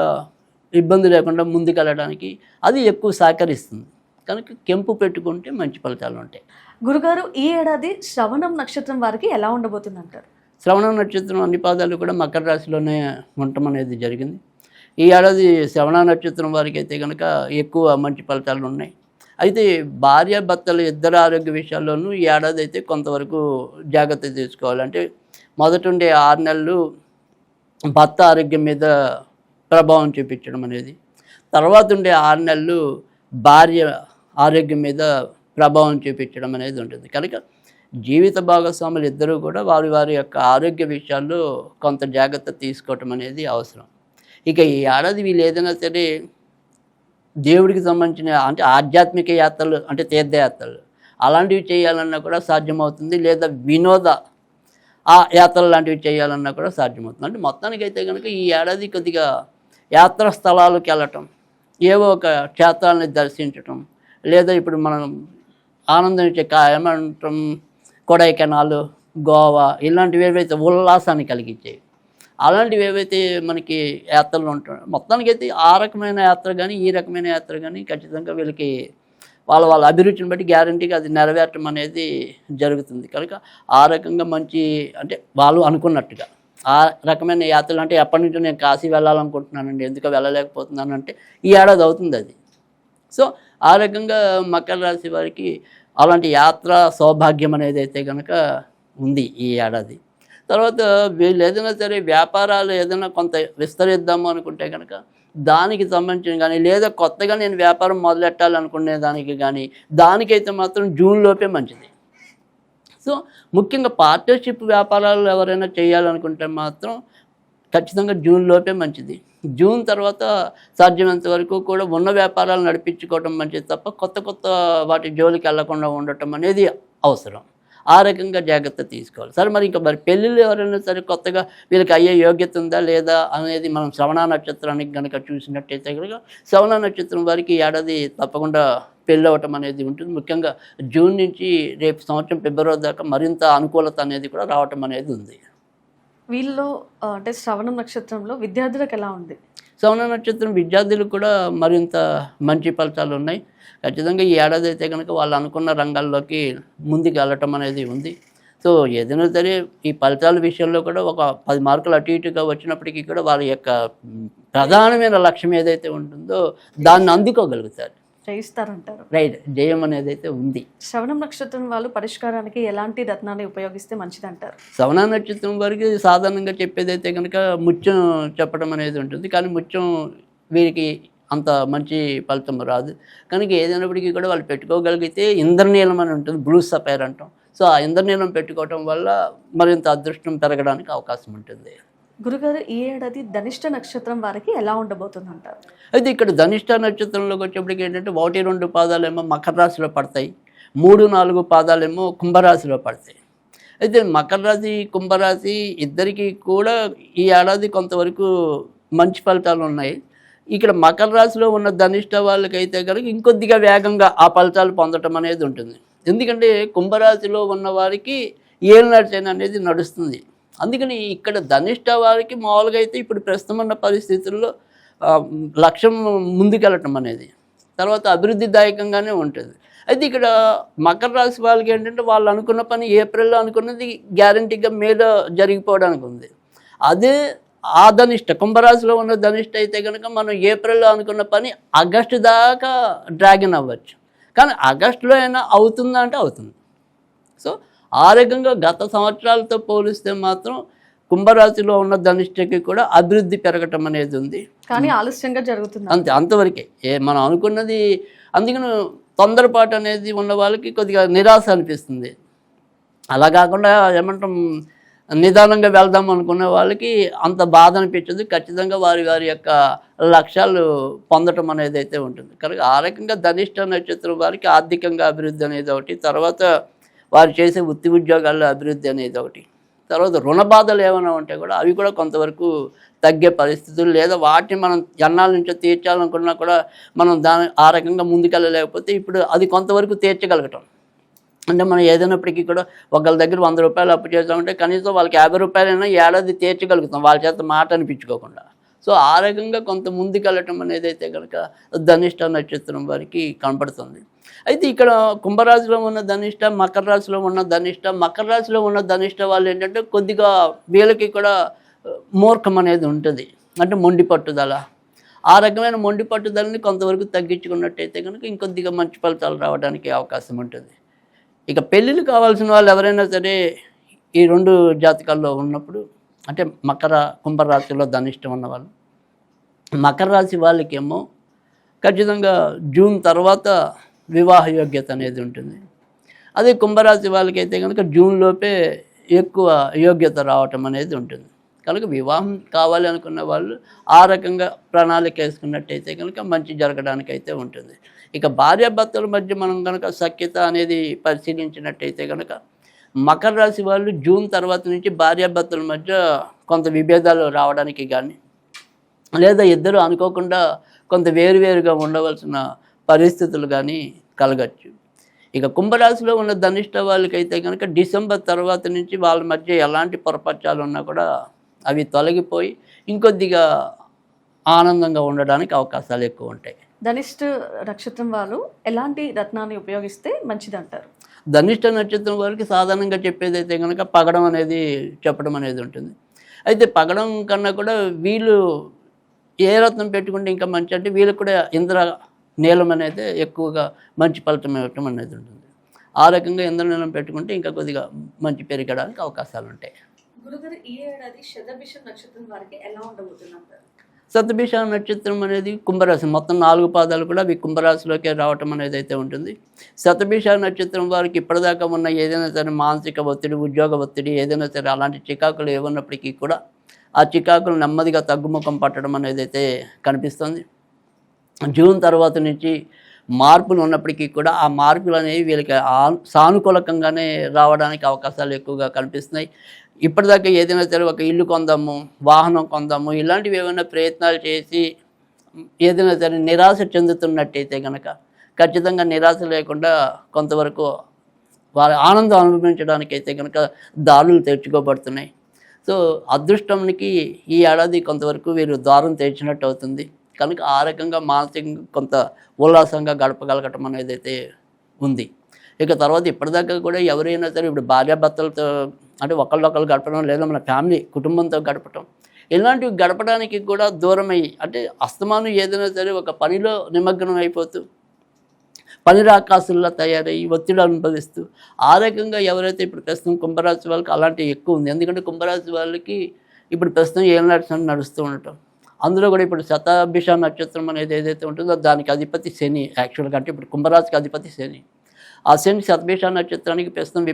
ఇబ్బంది లేకుండా ముందుకెళ్ళడానికి అది ఎక్కువ సహకరిస్తుంది. కనుక కెంపు పెట్టుకుంటే మంచి ఫలితాలు ఉంటాయి. గురుగారు, ఈ ఏడాది శ్రవణం నక్షత్రం వారికి ఎలా ఉండబోతుందంటారు? శ్రవణ నక్షత్రం అన్ని పాదాలు కూడా మకర రాశిలోనే ఉండటం అనేది జరిగింది. ఈ ఏడాది శ్రవణ నక్షత్రం వారికి అయితే కనుక ఎక్కువ మంచి ఫలితాలు ఉన్నాయి. అయితే భార్యాభర్తలు ఇద్దరు ఆరోగ్య విషయాల్లోనూ ఈ ఏడాది అయితే కొంతవరకు జాగ్రత్త తీసుకోవాలి. అంటే మొదటుండే 6 నెలలు భర్త ఆరోగ్యం మీద ప్రభావం చూపించడం అనేది, తర్వాత ఉండే 6 నెలలు భార్య ఆరోగ్యం మీద ప్రభావం చూపించడం అనేది ఉంటుంది. కనుక జీవిత భాగస్వాములు ఇద్దరూ కూడా వారి వారి యొక్క ఆరోగ్య విషయాల్లో కొంత జాగ్రత్త తీసుకోవటం అనేది అవసరం. ఇక ఈ ఏడాది వీళ్ళు ఏదైనా సరే దేవుడికి సంబంధించిన అంటే ఆధ్యాత్మిక యాత్రలు, అంటే తీర్థయాత్రలు అలాంటివి చేయాలన్నా కూడా సాధ్యమవుతుంది. లేదా వినోద యాత్రలు లాంటివి చేయాలన్నా కూడా సాధ్యమవుతుంది. అంటే మొత్తానికైతే కనుక ఈ ఏడాది కొద్దిగా యాత్రా స్థలాలకు వెళ్ళటం, ఏవో ఒక క్షేత్రాలని దర్శించటం, లేదా ఇప్పుడు మనం ఆనందం ఇచ్చే ఏమంటాం కొడైకెనాల్, గోవా ఇలాంటివి ఏవైతే ఉల్లాసాన్ని కలిగించేవి, అలాంటివి ఏవైతే మనకి యాత్రలు ఉంటాయి, మొత్తానికైతే ఆ రకమైన యాత్ర కానీ ఈ రకమైన యాత్ర కానీ ఖచ్చితంగా వీళ్ళకి వాళ్ళ అభిరుచిని బట్టి గ్యారంటీగా అది నెరవేరటం అనేది జరుగుతుంది. కనుక ఆ రకంగా మంచి, అంటే వాళ్ళు అనుకున్నట్టుగా ఆ రకమైన యాత్రలు, అంటే ఎప్పటి నుంచో నేను కాశీ వెళ్ళాలనుకుంటున్నానండి, ఎందుకు వెళ్ళలేకపోతున్నాను అంటే ఈ ఏడాది అవుతుంది అది. సో ఆ రకంగా మకర రాశి వారికి అలాంటి యాత్ర సౌభాగ్యం అనేది అయితే కనుక ఉంది ఈ ఏడాది. తర్వాత వీళ్ళు ఏదైనా సరే వ్యాపారాలు ఏదైనా కొంత విస్తరిద్దాము అనుకుంటే కనుక దానికి సంబంధించిన కానీ, లేదా కొత్తగా నేను వ్యాపారం మొదలెట్టాలనుకునే దానికి కానీ, దానికైతే మాత్రం జూన్లోపే మంచిది. సో ముఖ్యంగా పార్ట్నర్షిప్ వ్యాపారాలు ఎవరైనా చేయాలనుకుంటే మాత్రం ఖచ్చితంగా జూన్లోపే మంచిది. జూన్ తర్వాత సాధ్యమైనంత వరకు కూడా ఉన్న వ్యాపారాలు నడిపించుకోవడం మంచిది తప్ప కొత్త వాటి జోలికి వెళ్లకుండా ఉండటం అనేది అవసరం. ఆ రకంగా జాగ్రత్త తీసుకోవాలి. సరే, మరి ఇంకా పెళ్ళిళ్ళు ఎవరైనా సరే కొత్తగా వీళ్ళకి అయ్యే యోగ్యత ఉందా లేదా అనేది మనం శ్రవణ నక్షత్రానికి కనుక చూసినట్టయితే కనుక శ్రవణ నక్షత్రం వారికి ఏడాది తప్పకుండా పెళ్ళి అవ్వటం అనేది ఉంటుంది. ముఖ్యంగా జూన్ నుంచి రేపు సంవత్సరం ఫిబ్రవరి దాకా మరింత అనుకూలత అనేది కూడా రావటం అనేది ఉంది. వీళ్ళు అంటే శ్రవణ నక్షత్రంలో విద్యార్థులకు ఎలా ఉంది? శ్రవణ నక్షత్రం విద్యార్థులకు కూడా మరింత మంచి ఫలితాలు ఉన్నాయి. ఖచ్చితంగా ఈ ఏడాది అయితే కనుక వాళ్ళు అనుకున్న రంగాల్లోకి ముందుకు వెళ్ళటం అనేది ఉంది. సో ఏదైనా సరే ఈ ఫలితాల విషయంలో కూడా ఒక 10 మార్కులు అటు ఇటుగా వచ్చినప్పటికీ కూడా వాళ్ళ యొక్క ప్రధానమైన లక్ష్యం ఏదైతే ఉంటుందో దాన్ని అందుకోగలుగుతారు, జయిస్తారంటారు. రైట్. జయం అనేది అయితే ఉంది. శ్రవణ నక్షత్రం వాళ్ళు పరిష్కారానికి ఎలాంటి రత్నాన్ని ఉపయోగిస్తే మంచిదంటారు? శ్రవణ నక్షత్రం వారికి సాధారణంగా చెప్పేదైతే కనుక ముత్యం చెప్పడం అనేది ఉంటుంది. కానీ ముత్యం వీరికి అంత మంచి ఫలితం రాదు. కనుక ఏదైనప్పటికీ కూడా వాళ్ళు పెట్టుకోగలిగితే ఇంద్రనీలం అని ఉంటుంది, బ్లూ సఫైర్ అంటాం. సో ఆ ఇంద్రనీలం పెట్టుకోవటం వల్ల మరింత అదృష్టం పెరగడానికి అవకాశం ఉంటుంది. గురుగారు, ఈ ఏడాది ధనిష్ట నక్షత్రం వారికి ఎలా ఉండబోతుంది అంటారు? అయితే ఇక్కడ ధనిష్ట నక్షత్రంలోకి వచ్చేప్పటికి ఏంటంటే 1-2 పాదాలేమో మకర రాశిలో పడతాయి, 3-4 పాదాలేమో కుంభరాశిలో పడతాయి. అయితే మకర రాశి కుంభరాశి ఇద్దరికీ కూడా ఈ ఏడాది కొంతవరకు మంచి ఫలితాలు ఉన్నాయి. ఇక్కడ మకర రాశిలో ఉన్న ధనిష్ట వాళ్ళకైతే కనుక ఇంకొద్దిగా వేగంగా ఆ ఫలితాలు పొందటం అనేది ఉంటుంది. ఎందుకంటే కుంభరాశిలో ఉన్న వారికి ఏలినాటి అనేది నడుస్తుంది. అందుకని ఇక్కడ ధనిష్ట వారికి మామూలుగా అయితే ఇప్పుడు ప్రస్తుతం ఉన్న పరిస్థితుల్లో లక్ష్యం ముందుకెళ్ళటం అనేది తర్వాత అభివృద్ధిదాయకంగానే ఉంటుంది. అయితే ఇక్కడ మకర రాశి వాళ్ళకి ఏంటంటే వాళ్ళు అనుకున్న పని ఏప్రిల్లో అనుకున్నది గ్యారంటీగా మేలో జరిగిపోవడానికి ఉంది. అదే ఆ ధనిష్ట కుంభరాశిలో ఉన్న ధనిష్ట అయితే కనుక మనం ఏప్రిల్లో అనుకున్న పని ఆగస్టు దాకా డ్రాగన్ అవ్వచ్చు. కానీ ఆగస్టులో అయినా అవుతుందా అంటే అవుతుంది. సో ఆ రకంగా గత సంవత్సరాలతో పోలిస్తే మాత్రం కుంభరాశిలో ఉన్న ధనిష్టకి కూడా అభివృద్ధి పెరగటం అనేది ఉంది. కానీ ఆలస్యంగా జరుగుతుంది, అంతే, అంతవరకే. మనం అనుకున్నది అందుకని తొందరపాటు అనేది ఉన్న వాళ్ళకి కొద్దిగా నిరాశ అనిపిస్తుంది. అలా కాకుండా ఏమంటాం నిదానంగా వెళ్దాం అనుకునే వాళ్ళకి అంత బాధ అనిపించదు. ఖచ్చితంగా వారి వారి యొక్క లక్ష్యాలు పొందటం అనేది అయితే ఉంటుంది. కనుక ఆ రకంగా ధనిష్ట నక్షత్రం వారికి ఆర్థికంగా అభివృద్ధి అనేది ఒకటి, తర్వాత వారు చేసే వృత్తి ఉద్యోగాల్లో అభివృద్ధి అనేది ఒకటి, తర్వాత రుణ బాధలు ఏమైనా ఉంటే కూడా అవి కూడా కొంతవరకు తగ్గే పరిస్థితులు, లేదా వాటిని మనం ఎన్నాళ్ళ నుంచో తీర్చాలనుకున్నా కూడా మనం ఆ రకంగా ముందుకెళ్ళలేకపోతే ఇప్పుడు అది కొంతవరకు తీర్చగలగటం. అంటే మనం ఏదైనప్పటికీ కూడా ఒకళ్ళ దగ్గర 100 రూపాయలు అప్పు చేద్దామంటే కనీసం వాళ్ళకి 50 రూపాయలైనా ఏడాది తీర్చగలుగుతాం వాళ్ళ చేత మాట అనిపించుకోకుండా. సో ఆ రకంగా కొంత ముందుకెళ్ళటం అనేది అయితే కనుక ధనిష్ట నక్షత్రం వారికి కనపడుతుంది. అయితే ఇక్కడ కుంభరాశిలో ఉన్న ధనిష్ట, మకర రాశిలో ఉన్న ధనిష్ట, మకర రాశిలో ఉన్న ధనిష్ట వాళ్ళు ఏంటంటే కొద్దిగా వీళ్ళకి కూడా మూర్ఖం అనేది ఉంటుంది. అంటే మొండి పట్టుదల, ఆ రకమైన మొండి పట్టుదలని కొంతవరకు తగ్గించుకున్నట్టయితే కనుక ఇంకొద్దిగా మంచి ఫలితాలు రావడానికి అవకాశం ఉంటుంది. ఇక పెళ్ళిళ్ళు కావాల్సిన వాళ్ళు ఎవరైనా సరే ఈ 2 జాతకాల్లో ఉన్నప్పుడు, అంటే కుంభరాశిలో ధనిష్టం ఉన్నవాళ్ళు, మకర రాశి వాళ్ళకేమో ఖచ్చితంగా జూన్ తర్వాత వివాహ యోగ్యత అనేది ఉంటుంది. అదే కుంభరాశి వాళ్ళకైతే కనుక జూన్లోపే ఎక్కువ యోగ్యత రావటం అనేది ఉంటుంది. కనుక వివాహం కావాలి అనుకున్న వాళ్ళు ఆ రకంగా ప్రణాళిక వేసుకున్నట్టయితే కనుక మంచి జరగడానికి అయితే ఉంటుంది. ఇక భార్యాభర్తల మధ్య మనం కనుక సఖ్యత అనేది పరిశీలించినట్టయితే కనుక మకర రాశి వాళ్ళు జూన్ తర్వాత నుంచి భార్యాభర్తల మధ్య కొంత విభేదాలు రావడానికి కానీ, లేదా ఇద్దరు అనుకోకుండా కొంత వేరువేరుగా ఉండవలసిన పరిస్థితులు కానీ కలగచ్చు. ఇక కుంభరాశిలో ఉన్న ధనిష్ట వాళ్ళకైతే కనుక డిసెంబర్ తర్వాత నుంచి వాళ్ళ మధ్య ఎలాంటి పొరపచ్చాలు ఉన్నా కూడా అవి తొలగిపోయి ఇంకొద్దిగా ఆనందంగా ఉండడానికి అవకాశాలు ఎక్కువ ఉంటాయి. ధనిష్ట నక్షత్రం వాళ్ళు ఎలాంటి రత్నాన్ని ఉపయోగిస్తే మంచిదంటారు? ధనిష్ట నక్షత్రం వారికి సాధారణంగా చెప్పేది అయితే కనుక పగడం అనేది చెప్పడం అనేది ఉంటుంది. అయితే పగడం కన్నా కూడా వీళ్ళు ఏ రత్నం పెట్టుకుంటే ఇంకా మంచి అంటే వీళ్ళకి కూడా ఇంద్ర నీలం అనేది ఎక్కువగా మంచి ఫలితం ఇవ్వటం అనేది ఉంటుంది. ఆ రకంగా ఇంద్రనీలం పెట్టుకుంటే ఇంకా కొద్దిగా మంచి పెరగడానికి అవకాశాలు ఉంటాయి. గురుగారు, ఈ ఏడాది శతభిష నక్షత్రం వారికి ఎలా ఉండబోతున్నారు? శతభిష నక్షత్రం అనేది కుంభరాశి, మొత్తం 4 పాదాలు కూడా అవి కుంభరాశిలోకి రావటం అనేది అయితే ఉంటుంది. శతభిష నక్షత్రం వారికి ఇప్పటిదాకా ఉన్న ఏదైనా సరే మానసిక ఒత్తిడి, ఉద్యోగ ఒత్తిడి, ఏదైనా సరే అలాంటి చికాకులు ఏమన్నప్పటికీ కూడా ఆ చికాకులు నెమ్మదిగా తగ్గుముఖం పట్టడం అనేది అయితే కనిపిస్తుంది. జూన్ తర్వాత నుంచి మార్పులు ఉన్నప్పటికీ కూడా ఆ మార్పులు అనేవి వీళ్ళకి సానుకూలకంగానే రావడానికి అవకాశాలు ఎక్కువగా కనిపిస్తున్నాయి. ఇప్పటిదాకా ఏదైనా సరే ఒక ఇల్లు కొందాము, వాహనం కొందాము, ఇలాంటివి ఏమైనా ప్రయత్నాలు చేసి ఏదైనా సరే నిరాశ చెందుతున్నట్టయితే కనుక ఖచ్చితంగా నిరాశ లేకుండా కొంతవరకు వారి ఆనందం అనుభవించడానికి అయితే కనుక దారులు తెరుచుకోబడుతున్నాయి. సో అదృష్టానికి ఈ ఏడాది కొంతవరకు వీరు దారులు తెరిచినట్టు అవుతుంది. కనుక ఆ రకంగా మానసికంగా కొంత ఉల్లాసంగా గడపగలగటం అనేది అయితే ఉంది. ఇక తర్వాత ఇప్పటిదాకా కూడా ఎవరైనా సరే ఇప్పుడు భార్యాభర్తలతో అంటే ఒకళ్ళొకళ్ళు గడపడం, లేదా మన ఫ్యామిలీ కుటుంబంతో గడపటం, ఇలాంటివి గడపడానికి కూడా దూరమయ్యి, అంటే అస్తమానం ఏదైనా సరే ఒక పనిలో నిమగ్నం అయిపోతూ పని రాకాసుల్లా తయారయ్యి ఒత్తిడి అనుభవిస్తూ ఆ రకంగా ఎవరైతే ఇప్పుడు ప్రస్తుతం కుంభరాశి వాళ్ళకి అలాంటివి ఎక్కువ ఉంది. ఎందుకంటే కుంభరాశి వాళ్ళకి ఇప్పుడు ప్రస్తుతం ఏం నడుస్తూ ఉండటం, అందులో కూడా ఇప్పుడు శతభిష నక్షత్రం అనేది ఏదైతే ఉంటుందో దానికి అధిపతి శని. యాక్చువల్గా అంటే ఇప్పుడు కుంభరాశికి అధిపతి శని. ఆ శని శతభిష నక్షత్రానికి ప్రస్తుతం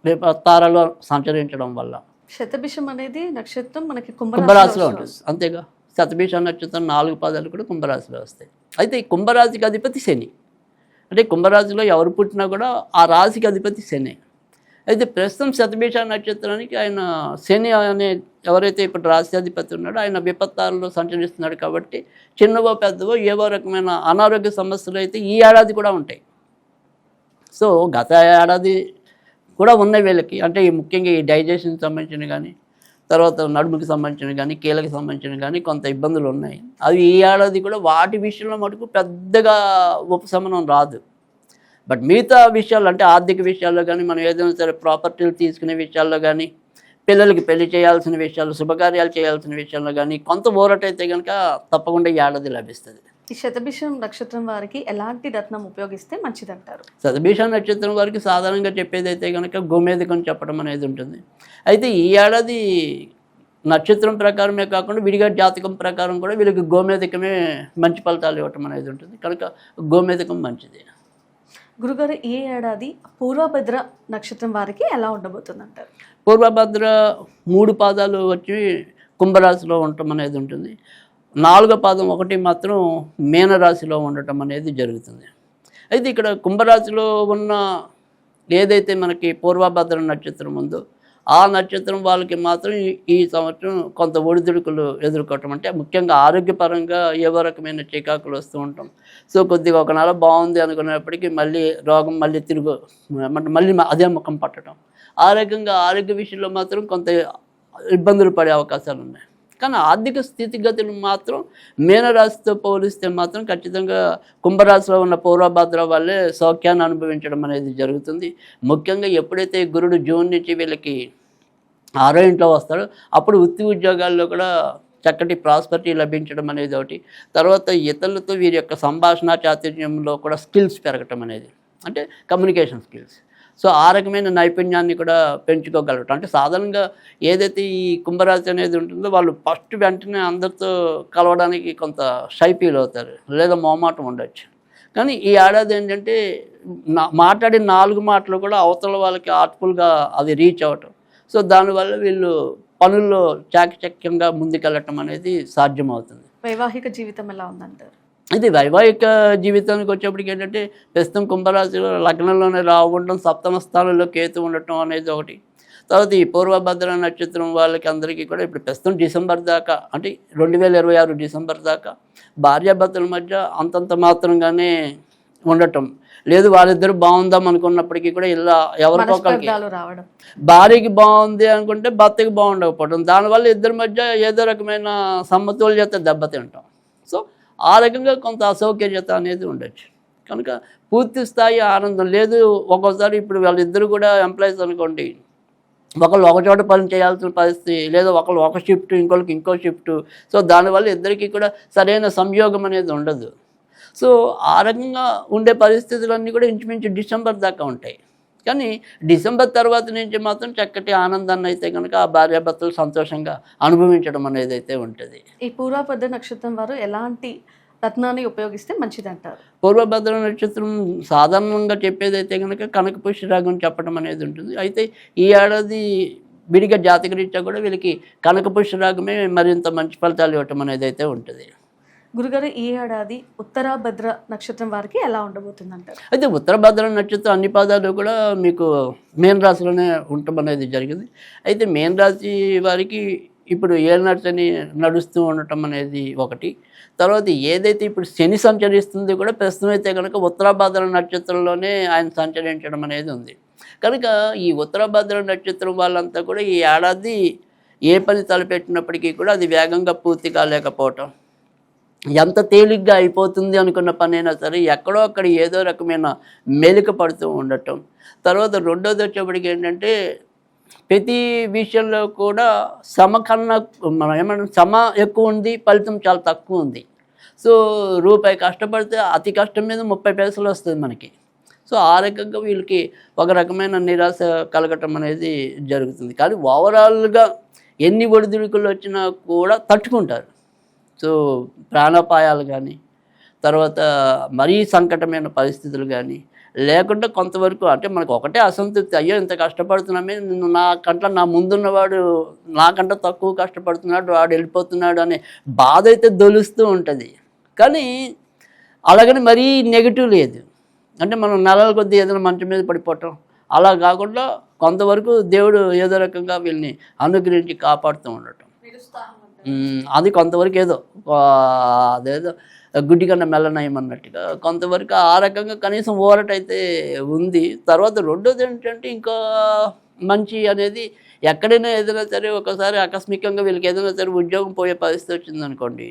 విపత్తారలో సంచరించడం వల్ల శతభిషం అనేది నక్షత్రం మనకి కుంభరాశిలో ఉంటుంది. అంతేగా శతభిష నక్షత్రం 4 పాదాలు కూడా కుంభరాశిలో వస్తాయి. అయితే ఈ కుంభరాశికి అధిపతి శని. అంటే కుంభరాశిలో ఎవరు పుట్టినా కూడా ఆ రాశికి అధిపతి శని. అయితే ప్రస్తుతం శతభిష నక్షత్రానికి ఆయన శని అనే ఎవరైతే ఇప్పుడు రాష్ట్రాధిపతి ఉన్నాడో ఆయన విపత్తాలలో సంచరిస్తున్నాడు. కాబట్టి చిన్నవో పెద్దవో ఏవో రకమైన అనారోగ్య సమస్యలు అయితే ఈ ఏడాది కూడా ఉంటాయి. సో గత ఏడాది కూడా ఉన్నాయి వీళ్ళకి. అంటే ముఖ్యంగా ఈ డైజెషన్కి సంబంధించిన కానీ, తర్వాత నడుముకి సంబంధించిన కానీ, కీళ్ళకి సంబంధించిన కానీ కొంత ఇబ్బందులు ఉన్నాయి. అవి ఈ ఏడాది కూడా వాటి విషయంలో మటుకు పెద్దగా ఉపశమనం రాదు. బట్ మిగతా విషయాలు అంటే ఆర్థిక విషయాల్లో కానీ, మనం ఏదైనా సరే ప్రాపర్టీలు తీసుకునే విషయాల్లో కానీ, పిల్లలకి పెళ్లి చేయాల్సిన విషయాలు, శుభకార్యాలు చేయాల్సిన విషయాల్లో కానీ కొంత ఊరటైతే కనుక తప్పకుండా ఈ ఏడాది లభిస్తుంది. ఈ శతభిషం నక్షత్రం వారికి ఎలాంటి రత్నం ఉపయోగిస్తే మంచిదంటారు? శతభిష నక్షత్రం వారికి సాధారణంగా చెప్పేది అయితే కనుక గోమేధికం చెప్పడం అనేది ఉంటుంది. అయితే ఈ ఏడాది నక్షత్రం ప్రకారమే కాకుండా విడిగా జాతకం ప్రకారం కూడా వీళ్ళకి గోమేధికమే మంచి ఫలితాలు ఇవ్వటం అనేది ఉంటుంది. కనుక గోమేధికం మంచిది. గురుగారు, ఈ ఏడాది పూర్వభద్ర నక్షత్రం వారికి ఎలా ఉండబోతుంది అంటారు? పూర్వభద్ర 3 పాదాలు వచ్చి కుంభరాశిలో ఉండటం అనేది ఉంటుంది. 4వ పాదం ఒకటి మాత్రం మీనరాశిలో ఉండటం అనేది జరుగుతుంది. అయితే ఇక్కడ కుంభరాశిలో ఉన్న ఏదైతే మనకి పూర్వభద్ర నక్షత్రం ఉందో ఆ నక్షత్రం వాళ్ళకి మాత్రం ఈ సంవత్సరం కొంత ఒడిదుడుకులు ఎదుర్కోవటం, అంటే ముఖ్యంగా ఆరోగ్యపరంగా ఏవో రకమైన చికాకులు వస్తూ ఉంటాం. సో కొద్దిగా ఒక నెల బాగుంది అనుకునేప్పటికీ మళ్ళీ రోగం మళ్ళీ మళ్ళీ అదే ముఖం పట్టడం, ఆరోగ్య విషయంలో మాత్రం కొంత ఇబ్బందులు పడే అవకాశాలు ఉన్నాయి. కానీ ఆర్థిక స్థితిగతులు మాత్రం మీనరాశితో పోలిస్తే మాత్రం ఖచ్చితంగా కుంభరాశిలో ఉన్న పూర్వభద్ర వాళ్ళే సౌఖ్యాన్ని అనుభవించడం అనేది జరుగుతుంది. ముఖ్యంగా ఎప్పుడైతే గురుడు జూన్ నుంచి వీళ్ళకి 6వ ఇంట్లో వస్తాడో అప్పుడు వృత్తి ఉద్యోగాల్లో కూడా చక్కటి ప్రాస్పరిటీ లభించడం అనేది ఒకటి. తర్వాత ఇతరులతో వీరి యొక్క సంభాషణ చాతుర్యంలో కూడా స్కిల్స్ పెరగటం అనేది, అంటే కమ్యూనికేషన్ స్కిల్స్. సో ఆ రకమైన నైపుణ్యాన్ని కూడా పెంచుకోగలగటం. అంటే సాధారణంగా ఏదైతే ఈ కుంభరాశి అనేది ఉంటుందో వాళ్ళు ఫస్ట్ వెంటనే అందరితో కలవడానికి కొంత షై ఫీల్ అవుతారు, లేదా మొహమాటం ఉండొచ్చు. కానీ ఈ ఏడాది ఏంటంటే మాట్లాడిన 4 మాటలు కూడా అవతల వాళ్ళకి ఆర్ట్ఫుల్గా అది రీచ్ అవ్వటం. సో దానివల్ల వీళ్ళు పనుల్లో చాకచక్యంగా ముందుకెళ్ళటం అనేది సాధ్యమవుతుంది. వైవాహిక జీవితం ఎలా ఉందంటారు? అయితే వైవాహిక జీవితానికి వచ్చేప్పటికి ఏంటంటే ప్రస్తుతం కుంభరాశిలో లగ్నంలోనే రావు ఉండటం, 7వ స్థానంలో కేతు ఉండటం అనేది ఒకటి. తర్వాత ఈ పూర్వభద్ర నక్షత్రం వాళ్ళకి అందరికీ కూడా ఇప్పుడు ప్రస్తుతం డిసెంబర్ దాకా, అంటే 2026 డిసెంబర్ దాకా భార్యాభర్తల మధ్య అంతంత మాత్రంగానే ఉండటం లేదు. వాళ్ళిద్దరు బాగుందాం అనుకున్నప్పటికీ కూడా ఇలా ఎవరికో ఒకరికి భార్యకి బాగుంది అనుకుంటే భర్తకి బాగుండకపోవడం, దానివల్ల ఇద్దరి మధ్య ఏదో రకమైన సమతుల్యత దెబ్బతింటాం. సో ఆ రకంగా కొంత అసౌకర్యత అనేది ఉండొచ్చు. కనుక పూర్తి స్థాయి ఆనందం లేదు. ఒక్కోసారి ఇప్పుడు వాళ్ళిద్దరు కూడా ఎంప్లాయీస్ అనుకోండి, ఒకళ్ళు ఒక చోట పని చేయాల్సిన పరిస్థితి, లేదా ఒకళ్ళు ఒక షిఫ్ట్ ఇంకొకరికి ఇంకో షిఫ్ట్. సో దానివల్ల ఇద్దరికి కూడా సరైన సంయోగం అనేది ఉండదు. సో ఆ రకంగా ఉండే పరిస్థితులన్నీ కూడా ఇంచుమించు డిసెంబర్ దాకా ఉంటాయి. కానీ డిసెంబర్ తర్వాత నుంచి మాత్రం చక్కటి ఆనందాన్ని అయితే కనుక ఆ భార్యాభర్తలు సంతోషంగా అనుభవించడం అనేది అయితే ఉంటుంది. ఈ పూర్వభద్ర నక్షత్రం వారు ఎలాంటి రత్నాన్ని ఉపయోగిస్తే మంచిది అంటారు? పూర్వభద్ర నక్షత్రం సాధారణంగా చెప్పేదైతే కనుక కనకపుష్యరాగం చెప్పడం అనేది ఉంటుంది. అయితే ఈ ఏడాది విడిగా జాతకరీత్యా కూడా వీళ్ళకి కనకపుష్యరాగమే మరింత మంచి ఫలితాలు ఇవ్వటం అనేది అయితే ఉంటుంది. గురుగారు, ఈ ఏడాది ఉత్తరాభద్ర నక్షత్రం వారికి ఎలా ఉండబోతుంది అంటారు? అయితే ఉత్తరభద్ర నక్షత్రం అన్ని పాదాలు కూడా మీకు మీన రాశిలోనే ఉండటం అనేది జరిగింది. అయితే మీన రాశి వారికి ఇప్పుడు ఏలినాటి నడుస్తూ ఉండటం అనేది ఒకటి. తర్వాత ఏదైతే ఇప్పుడు శని సంచరిస్తుందో కూడా ప్రస్తుతం అయితే కనుక ఉత్తరాభద్ర నక్షత్రంలోనే ఆయన సంచరించడం అనేది ఉంది. కనుక ఈ ఉత్తరాభద్ర నక్షత్రం వాళ్ళంతా కూడా ఈ ఏడాది ఏ పని తలపెట్టినప్పటికీ కూడా అది వేగంగా పూర్తి కాలేకపోవటం, ఎంత తేలిగ్గా అయిపోతుంది అనుకున్న పని అయినా సరే ఎక్కడో అక్కడ ఏదో రకమైన మెలిక పడుతూ ఉండటం. తర్వాత రెండోది వచ్చేప్పటికి ఏంటంటే ప్రతి విషయంలో కూడా శ్రమ కన్నా మనం ఏమన్నా శ్రమ ఎక్కువ ఉంది, ఫలితం చాలా తక్కువ ఉంది. సో రూపాయి కష్టపడితే అతి కష్టం మీద 30 పైసలు వస్తుంది మనకి. సో ఆ రకంగా వీళ్ళకి ఒక రకమైన నిరాశ కలగటం అనేది జరుగుతుంది. కానీ ఓవరాల్గా ఎన్ని ఒడిదుడుకులు వచ్చినా కూడా తట్టుకుంటారు. సో ప్రాణాపాయాలు కానీ, తర్వాత మరీ సంకటమైన పరిస్థితులు కానీ లేకుండా కొంతవరకు, అంటే మనకు ఒకటే అసంతృప్తి, అయ్యో ఇంత కష్టపడుతున్నామే, నా ముందున్నవాడు నాకంటే తక్కువ కష్టపడుతున్నాడు, వాడు వెళ్ళిపోతున్నాడు అనే బాధ అయితే దొలుస్తూ ఉంటుంది. కానీ అలాగని మరీ నెగిటివ్ లేదు. అంటే మనం నెలల కొద్దీ ఏదైనా మంచం మీద పడిపోవటం అలా కాకుండా కొంతవరకు దేవుడు ఏదో రకంగా వీళ్ళని అనుగ్రహించి కాపాడుతూ ఉండటం, అది కొంతవరకు ఏదో అదేదో గుడ్డి కన్నా మెల్లనయం అన్నట్టుగా కొంతవరకు ఆ రకంగా కనీసం ఊరటైతే ఉంది. తర్వాత రెండోది ఏంటంటే ఇంకా మంచి అనేది ఎక్కడైనా ఏదైనా సరే ఒకసారి ఆకస్మికంగా వీళ్ళకి ఏదైనా సరే ఉద్యోగం పోయే పరిస్థితి వచ్చిందనుకోండి,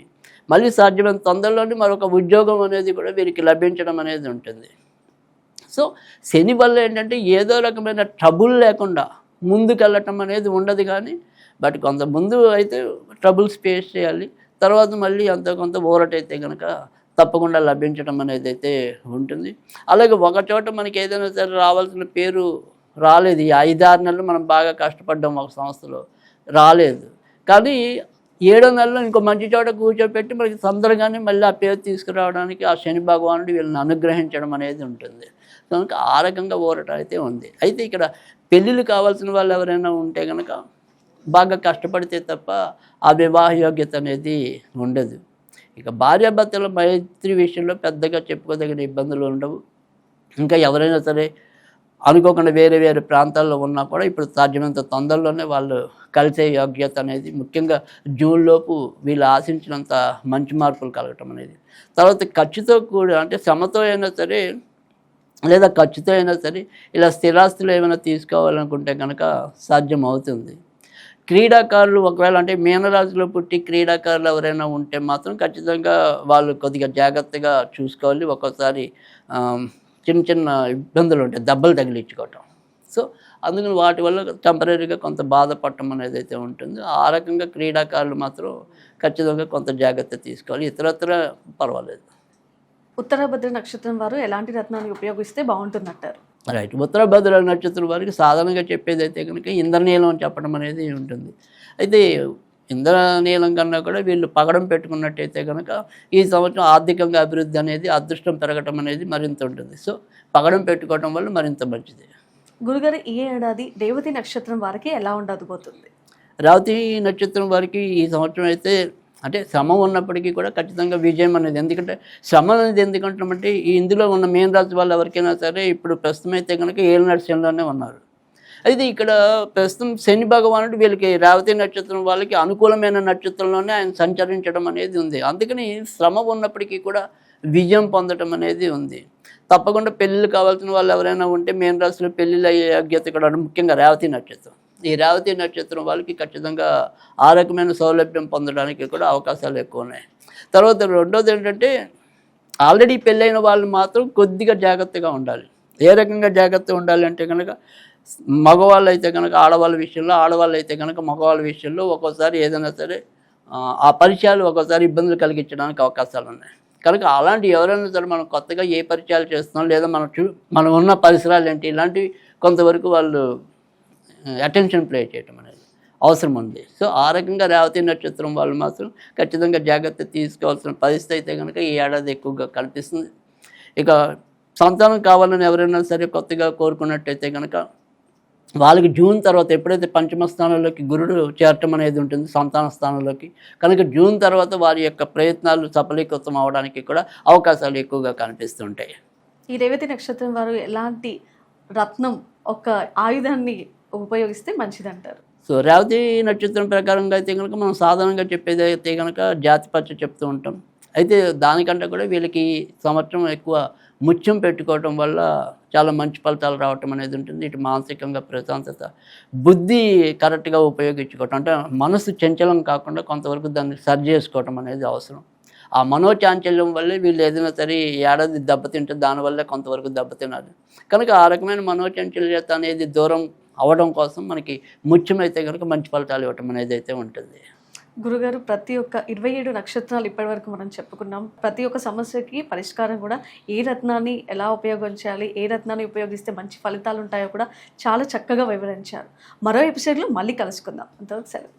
మళ్ళీ సాధ్యమైన తొందరలోనే మరొక ఉద్యోగం అనేది కూడా వీరికి లభించడం అనేది ఉంటుంది. సో శని వల్ల ఏంటంటే ఏదో రకమైన ట్రబుల్ లేకుండా ముందుకెళ్ళటం అనేది ఉండదు. కానీ బట్ కొంత ముందు అయితే ట్రబుల్స్ ఫేస్ చేయాలి. తర్వాత మళ్ళీ అంత కొంత ఊరటైతే కనుక తప్పకుండా లభించడం అనేది అయితే ఉంటుంది. అలాగే ఒక చోట మనకి ఏదైనా సరే రావాల్సిన పేరు రాలేదు, ఈ 5-6 నెలలు మనం బాగా కష్టపడ్డాం ఒక సంస్థలో రాలేదు, కానీ 7వ నెలలో ఇంకో మంచి చోట కూర్చోపెట్టి మనకి తొందరగానే మళ్ళీ ఆ పేరు తీసుకురావడానికి ఆ శని భగవానుడు వీళ్ళని అనుగ్రహించడం అనేది ఉంటుంది. కనుక ఆ రకంగా ఊరట అయితే ఉంది. అయితే ఇక్కడ పెళ్ళిళ్ళు కావాల్సిన వాళ్ళు ఎవరైనా ఉంటే కనుక బాగా కష్టపడితే తప్ప ఆ వివాహ యోగ్యత అనేది ఉండదు. ఇక భార్యాభర్తల మైత్రి విషయంలో పెద్దగా చెప్పుకోదగిన ఇబ్బందులు ఉండవు. ఇంకా ఎవరైనా సరే అనుకోకుండా వేరే వేరే ప్రాంతాల్లో ఉన్నా కూడా ఇప్పుడు సాధ్యమైనంత తొందరలోనే వాళ్ళు కలిసే యోగ్యత అనేది, ముఖ్యంగా జూన్లోపు వీళ్ళు ఆశించినంత మంచి మార్పులు కలగటం అనేది. తర్వాత ఖర్చుతో కూడా, అంటే శ్రమతో అయినా సరే లేదా ఖర్చుతో అయినా సరే ఇలా స్థిరాస్తులు ఏమైనా తీసుకోవాలనుకుంటే కనుక సాధ్యం అవుతుంది. క్రీడాకారులు ఒకవేళ, అంటే మీనరాశిలో పుట్టి క్రీడాకారులు ఎవరైనా ఉంటే మాత్రం ఖచ్చితంగా వాళ్ళు కొద్దిగా జాగ్రత్తగా చూసుకోవాలి. ఒక్కోసారి చిన్న చిన్న ఇబ్బందులు ఉంటాయి, దెబ్బలు తగిలించుకోవటం. సో అందుకని వాటి వల్ల టెంపరీగా కొంత బాధపడటం అనేది అయితే ఉంటుంది. ఆ రకంగా క్రీడాకారులు మాత్రం ఖచ్చితంగా కొంత జాగ్రత్త తీసుకోవాలి. ఇతరత్ర పర్వాలేదు. ఉత్తరాభద్ర నక్షత్రం వారు ఎలాంటి రత్నాన్ని ఉపయోగిస్తే బాగుంటుందంటారు? రైట్. ఉత్తరాభద్ర నక్షత్రం వారికి సాధారణంగా చెప్పేది అయితే కనుక ఇంద్రనీలం అని చెప్పడం అనేది ఉంటుంది. అయితే ఇంద్రనీలం కన్నా కూడా వీళ్ళు పగడం పెట్టుకున్నట్టయితే కనుక ఈ సంవత్సరం ఆర్థికంగా అభివృద్ధి అనేది, అదృష్టం పెరగటం అనేది మరింత ఉంటుంది. సో పగడం పెట్టుకోవడం వల్ల మరింత మంచిది. గురుగారు, ఈ ఏడాది రేవతి నక్షత్రం వారికి ఎలా ఉండబోతుంది? రేవతి నక్షత్రం వారికి ఈ సంవత్సరం అయితే, అంటే శ్రమ ఉన్నప్పటికీ కూడా ఖచ్చితంగా విజయం అనేది, ఎందుకంటే శ్రమ అనేది ఎందుకంటామంటే ఇందులో ఉన్న మీన రాశి వాళ్ళు ఎవరికైనా సరే ఇప్పుడు ప్రస్తుతం అయితే కనుక ఏలినాటి శనిలోనే ఉన్నారు. అయితే ఇక్కడ ప్రస్తుతం శని భగవానుడు వీళ్ళకి రేవతి నక్షత్రం వాళ్ళకి అనుకూలమైన నక్షత్రంలోనే ఆయన సంచరించడం అనేది ఉంది. అందుకని శ్రమ ఉన్నప్పటికీ కూడా విజయం పొందడం అనేది ఉంది. తప్పకుండా పెళ్ళిళ్ళు కావాల్సిన వాళ్ళు ఎవరైనా ఉంటే మీన రాశిలో పెళ్ళిళ్ళు అయ్యే యోగ్యత కూడా, ముఖ్యంగా రేవతి నక్షత్రం, ఈ రేవతి నక్షత్రం వాళ్ళకి ఖచ్చితంగా ఆ రకమైన సౌలభ్యం పొందడానికి కూడా అవకాశాలు ఎక్కువ ఉన్నాయి. తర్వాత రెండోది ఏంటంటే ఆల్రెడీ పెళ్ళైన వాళ్ళు మాత్రం కొద్దిగా జాగ్రత్తగా ఉండాలి. ఏ రకంగా జాగ్రత్తగా ఉండాలి అంటే కనుక మగవాళ్ళు అయితే కనుక ఆడవాళ్ళ విషయంలో, ఆడవాళ్ళు అయితే కనుక మగవాళ్ళ విషయంలో ఒక్కోసారి ఏదైనా సరే ఆ పరిచయాలు ఒక్కోసారి ఇబ్బందులు కలిగించడానికి అవకాశాలు ఉన్నాయి. కనుక అలాంటి ఎవరైనా సరే మనం కొత్తగా ఏ పరిచయాలు చేస్తున్నాం లేదా మనం ఉన్న పరిసరాలు ఏంటి, ఇలాంటివి కొంతవరకు వాళ్ళు అటెన్షన్ ప్లే చేయటం అనేది అవసరం ఉంది. సో ఆ రకంగా రేవతి నక్షత్రం వాళ్ళు మాత్రం ఖచ్చితంగా జాగ్రత్త తీసుకోవాల్సిన పరిస్థితి అయితే కనుక ఈ ఏడాది ఎక్కువగా కనిపిస్తుంది. ఇక సంతానం కావాలని ఎవరైనా సరే కొత్తగా కోరుకున్నట్టయితే కనుక వాళ్ళకి జూన్ తర్వాత ఎప్పుడైతే పంచమ స్థానంలోకి గురుడు చేరటం అనేది ఉంటుంది సంతాన స్థానంలోకి, కనుక జూన్ తర్వాత వారి యొక్క ప్రయత్నాలు సఫలీకృతం అవడానికి కూడా అవకాశాలు ఎక్కువగా కనిపిస్తుంటాయి. ఈ రేవతి నక్షత్రం వారు ఎలాంటి రత్నం, ఒక ఆయుధాన్ని ఉపయోగిస్తే మంచిదంటారు? సో రేవతి నక్షత్రం ప్రకారంగా అయితే కనుక మనం సాధారణంగా చెప్పేది అయితే కనుక జాతి పచ్చ చెప్తూ ఉంటాం. అయితే దానికంటే కూడా వీళ్ళకి సంవత్సరం ఎక్కువ ముత్యం పెట్టుకోవటం వల్ల చాలా మంచి ఫలితాలు రావటం అనేది ఉంటుంది. ఇటు మానసికంగా ప్రశాంతత, బుద్ధి కరెక్ట్గా ఉపయోగించుకోవటం, అంటే మనసు చంచలం కాకుండా కొంతవరకు దాన్ని సరి చేసుకోవటం అనేది అవసరం. ఆ మనోచాంచల్యం వల్లే వీళ్ళు ఏదైనా సరే ఏడాది దెబ్బతింటే దానివల్లే కొంతవరకు దెబ్బతినాలి. కనుక ఆ రకమైన మనోచాంచల్యత అనేది దూరం అవడం కోసం మనకి ముత్యం అయితే కనుక మంచి ఫలితాలు ఇవ్వటం అనేది అయితే ఉంటుంది. గురుగారు, ప్రతి ఒక్క 27 నక్షత్రాలు ఇప్పటివరకు మనం చెప్పుకున్నాం. ప్రతి ఒక్క సమస్యకి పరిష్కారం కూడా ఏ రత్నాన్ని ఎలా ఉపయోగించాలి, ఏ రత్నాన్ని ఉపయోగిస్తే మంచి ఫలితాలు ఉంటాయో కూడా చాలా చక్కగా వివరించారు. మరో ఎపిసోడ్లో మళ్ళీ కలుసుకుందాం. అంతవరకు సెలవు.